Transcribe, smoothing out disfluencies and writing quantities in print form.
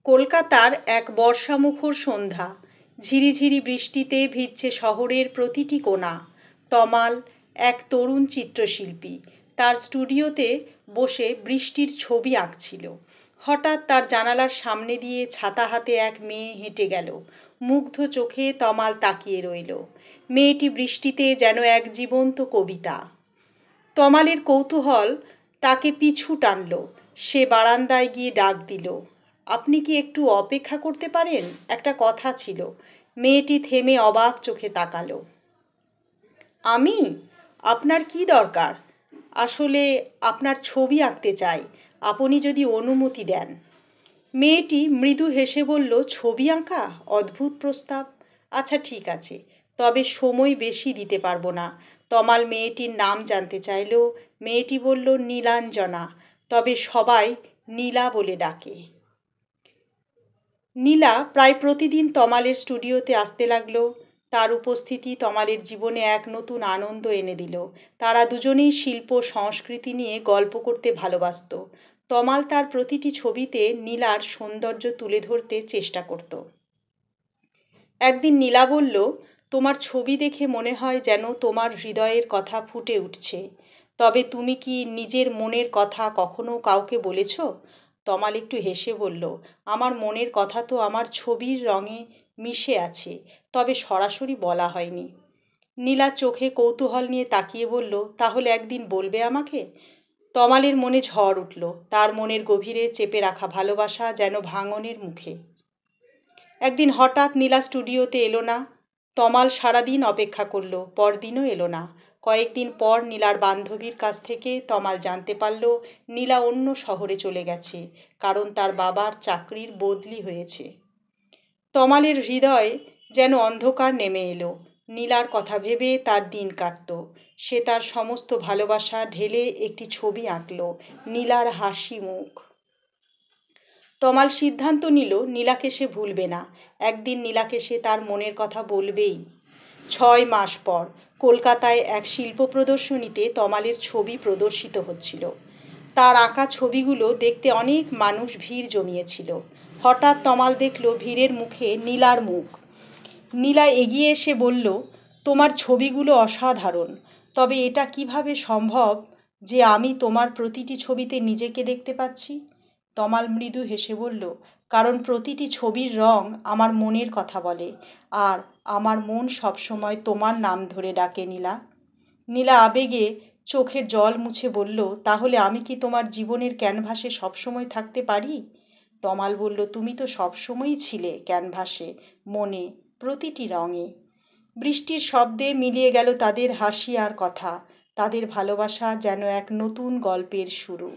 কলকাতার এক বর্ষামুখর সন্ধ্যা। ঝিরিঝিরি বৃষ্টিতে ভিজছে শহরের প্রতিটি কোণা। তমাল, এক তরুণ চিত্রশিল্পী, তার স্টুডিওতে বসে বৃষ্টির ছবি আঁকছিল। হঠাৎ তার জানালার সামনে দিয়ে ছাতা হাতে এক মেয়ে হেঁটে গেল। মুগ্ধ চোখে তমাল তাকিয়ে রইল। মেয়েটি বৃষ্টিতে যেন এক জীবন্ত কবিতা। তমালের কৌতূহল তাকে পিছু টানল। সে বারান্দায় গিয়ে ডাক দিল, আপনি কি একটু অপেক্ষা করতে পারেন? একটা কথা ছিল। মেয়েটি থেমে অবাক চোখে তাকালো। আমি? আপনার কি দরকার? আসলে আপনার ছবি আঁকতে চাই, আপনি যদি অনুমতি দেন। মেয়েটি মৃদু হেসে বলল, ছবি আঁকা? অদ্ভুত প্রস্তাব। আচ্ছা ঠিক আছে, তবে সময় বেশি দিতে পারবো না। তমাল মেয়েটির নাম জানতে চাইল। মেয়েটি বলল, নীলাঞ্জনা, তবে সবাই নীলা বলে ডাকে। নীলা প্রায় প্রতিদিন তমালের স্টুডিওতে আসতে লাগলো। তার উপস্থিতি তমালের জীবনে এক নতুন আনন্দ এনে দিল। তারা দুজনেই শিল্প সংস্কৃতি নিয়ে গল্প করতে ভালোবাসত। তমাল তার প্রতিটি ছবিতে নীলার সৌন্দর্য তুলে ধরতে চেষ্টা করত। একদিন নীলা বলল, তোমার ছবি দেখে মনে হয় যেন তোমার হৃদয়ের কথা ফুটে উঠছে। তবে তুমি কি নিজের মনের কথা কখনো কাউকে বলেছ? তমাল একটু হেসে বলল, আমার মনের কথা তো আমার ছবির রঙে মিশে আছে, তবে সরাসরি বলা হয়নি। নীলা চোখে কৌতূহল নিয়ে তাকিয়ে বলল, তাহলে একদিন বলবে আমাকে? তমালের মনে ঝড় উঠল। তার মনের গভীরে চেপে রাখা ভালোবাসা যেন ভাঙনের মুখে। একদিন হঠাৎ নীলা স্টুডিওতে এলো না। তমাল সারাদিন অপেক্ষা করলো, পরদিনও এলো না। কয়েকদিন পর নীলার বান্ধবীর কাছ থেকে তমাল জানতে পারল নীলা অন্য শহরে চলে গেছে, কারণ তার বাবার চাকরির বদলি হয়েছে। তমালের হৃদয়ে যেন অন্ধকার নেমে এলো। নীলার কথা ভেবে তার দিন কাটত। সে তার সমস্ত ভালোবাসা ঢেলে একটি ছবি আঁকল, নীলার হাসি মুখ। তমাল সিদ্ধান্ত নিল নীলাকে সে ভুলবে না। একদিন নীলাকে সে তার মনের কথা বলবেই। 6 মাস পর কলকাতায় এক শিল্প প্রদর্শনীতে তমালের ছবি প্রদর্শিত হচ্ছিল। তার আঁকা ছবিগুলো দেখতে অনেক মানুষ ভিড় জমিয়েছিল। হঠাৎ তমাল দেখল ভিড়ের মুখে নীলার মুখ। নীলা এগিয়ে এসে বলল, তোমার ছবিগুলো অসাধারণ, তবে এটা কিভাবে সম্ভব যে আমি তোমার প্রতিটি ছবিতে নিজেকে দেখতে পাচ্ছি? তমাল মৃদু হেসে বলল, কারণ প্রতিটি ছবির রং আমার মনের কথা বলে, আর আমার মন সবসময় তোমার নাম ধরে ডাকে নীলা। নীলা আবেগে চোখের জল মুছে বলল, তাহলে আমি কি তোমার জীবনের ক্যানভাসে সবসময় থাকতে পারি? তমাল বলল, তুমি তো সবসময়ই ছিলে ক্যানভাসে, মনে, প্রতিটি রঙে। বৃষ্টির শব্দে মিলিয়ে গেল তাদের হাসি আর কথা। তাদের ভালোবাসা যেন এক নতুন গল্পের শুরু।